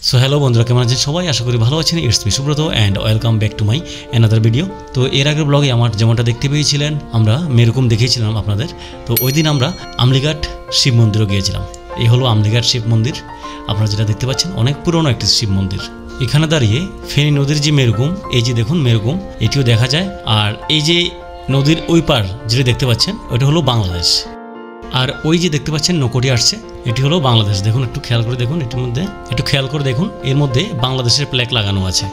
So hello বন্ধুরা, কেমন আছেন সবাই? আশা করি ভালো আছেন। It's me Subrata and welcome back to my another video. তো এর আগের ব্লগে আমার যেমনটা দেখতে পেয়েছিলেন, আমরা মেরুকুম দেখিয়েছিলাম আপনাদের। তো ওই দিন আমরা আমলিঘাট শিব মন্দিরও গিয়েছিলাম। এই হলো আমলিঘাট শিব মন্দির। আপনারা যেটা দেখতে পাচ্ছেন, অনেক পুরনো একটি শিব মন্দির। এখানে দাঁড়িয়ে ফেনী নদীর যে মেরুকুম, এই যে দেখুন মেরুকুম, এটিও দেখা যায়। আর এই যে নদীর ওই পার যেটা দেখতে পাচ্ছেন, ওটা হলো বাংলাদেশ। আর ওই যে দেখতে পাচ্ছেন নৌকোটি আসছে, এটি হলো বাংলাদেশ। দেখুন, একটু খেয়াল করে দেখুন, এটির মধ্যে একটু খেয়াল করে দেখুন, এর মধ্যে বাংলাদেশের ফ্ল্যাগ লাগানো আছে।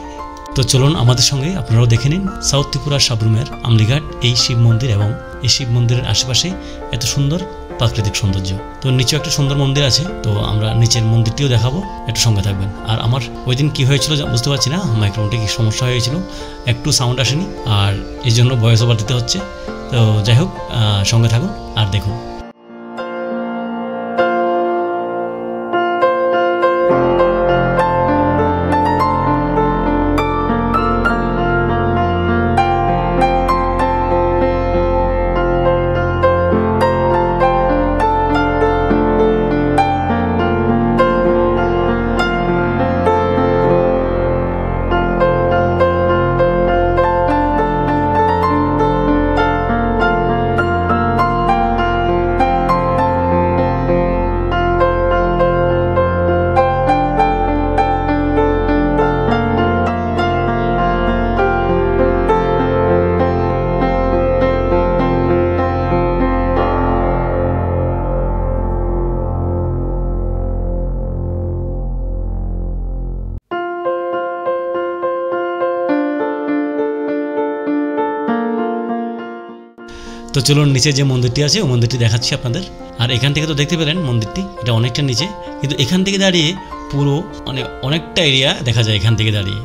তো চলুন আমাদের সঙ্গে আপনারাও দেখে নিন সাউথ ত্রিপুরা সাবরুমের আমলিঘাট এই শিব মন্দির এবং এই শিব মন্দিরের আশেপাশে এত সুন্দর প্রাকৃতিক সৌন্দর্য। তো নিচেও একটা সুন্দর মন্দির আছে, তো আমরা নিচের মন্দিরটিও দেখাবো, একটু সঙ্গে থাকবেন। আর আমার ওই দিন কী হয়েছিল বুঝতে পারছি না, মাইক্রোফোনটি কি সমস্যা হয়েছিল, একটু সাউন্ড আসেনি, আর এই জন্য ভয়েস ওভার দিতে হচ্ছে। তো যাই হোক, সঙ্গে থাকুন আর দেখুন। তো চলুন নিচে যে মন্দিরটি আছে ওই মন্দিরটি দেখাচ্ছি আপনাদের। আর এখান থেকে তো দেখতে পেলেন মন্দিরটি, এটা অনেকটা নিচে, কিন্তু এখান থেকে দাঁড়িয়ে পুরো অনেকটা এরিয়া দেখা যায় এখান থেকে দাঁড়িয়ে।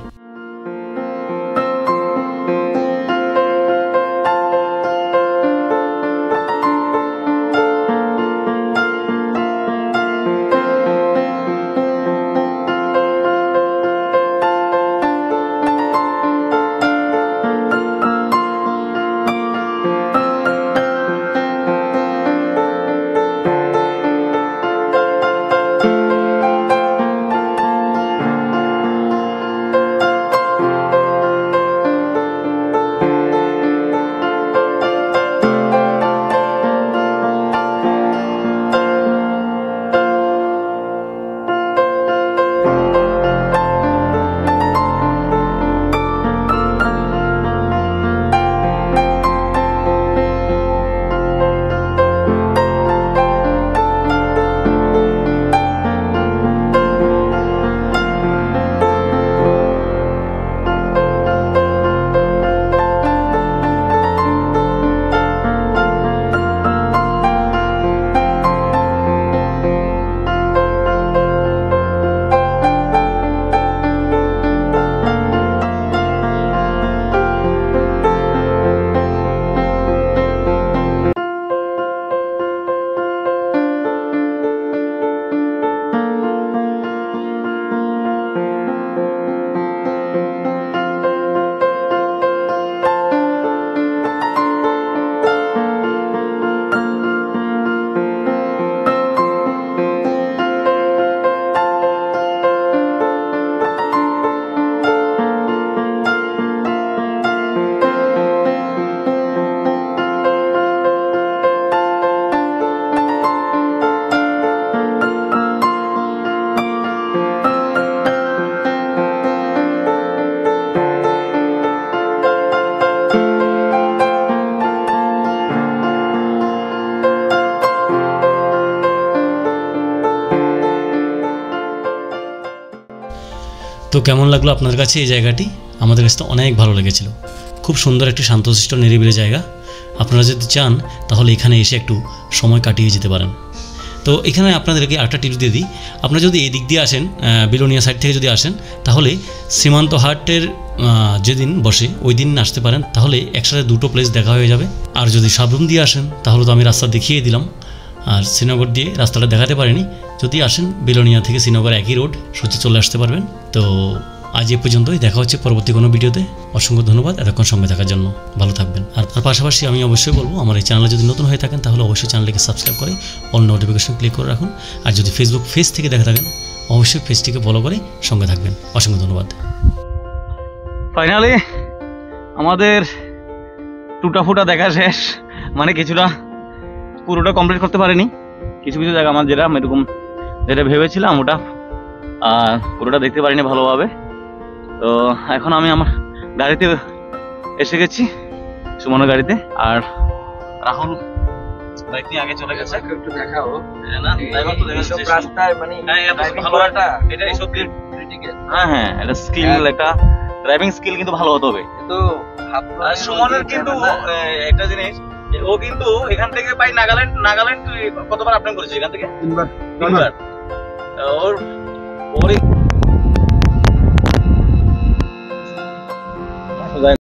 তো কেমন লাগলো আপনাদের কাছে এই জায়গাটি? আমাদের কাছে তো অনেক ভালো লেগেছিল। খুব সুন্দর একটি শান্তশিষ্ট নিরিবিলি জায়গা। আপনারা যদি চান তাহলে এখানে এসে একটু সময় কাটিয়ে যেতে পারেন। তো এখানে আপনাদেরকে আরেকটা টিপস দিয়ে দিই, আপনারা যদি এই দিক দিয়ে আসেন, বিলোনিয়া সাইড থেকে যদি আসেন, তাহলে সীমান্ত হাটের যেদিন বসে ওই দিন আসতে পারেন, তাহলে একসাথে দুটো প্লেস দেখা হয়ে যাবে। আর যদি সাবরুম দিয়ে আসেন তাহলে তো আমি রাস্তা দেখিয়ে দিলাম, আর শ্রীনগর দিয়ে রাস্তাটা দেখাতে পারিনি। যদি আসেন বিলোনিয়া থেকে শ্রীনগর একই রোড, সোজা চলে আসতে পারবেন। তো আজ এই পর্যন্তই, দেখা হচ্ছে পরবর্তী কোনো ভিডিওতে। অসংখ্য ধন্যবাদ এতক্ষণ সঙ্গে থাকার জন্য। ভালো থাকবেন। আর তার পাশাপাশি আমি অবশ্যই বলবো, আমার এই চ্যানেলে যদি নতুন হয়ে থাকেন তাহলে অবশ্যই চ্যানেলটিকে সাবস্ক্রাইব করে অল নোটিফিকেশন ক্লিক করে রাখুন। আর যদি ফেসবুক পেজ থেকে দেখে থাকেন অবশ্যই পেজটিকে ফলো করে সঙ্গে থাকবেন। অসংখ্য ধন্যবাদ। ফাইনালি আমাদের টুটা ফুটা দেখা শেষ, মানে কিছুটা পুরোটা কমপ্লিট করতে পারিনি, কিছু কিছু জায়গা আমার এরকম যেটা ভেবেছিলাম ওটা পুরোটা দেখতে পারিনি ভালোভাবে। তো এখন আমি আমার গাড়িতে এসে গেছি, সুমনের গাড়িতে, আর রাহুল বাইক নিয়ে আগে চলে গেছে। একটু দেখাও না ড্রাইভার তো দেখা যাচ্ছে রাস্তায়, মানে ভালো একটা এটা এইসব হ্যাঁ এটা স্কিল, একটা ড্রাইভিং স্কিল কিন্তু ভালো হতে হবে। তো সুমনের কিন্তু একটা জিনিস, ও কিন্তু এখান থেকে প্রায় নাগাল্যান্ড কতবার আপডাউন করেছে এখান থেকে? 3বার। ওর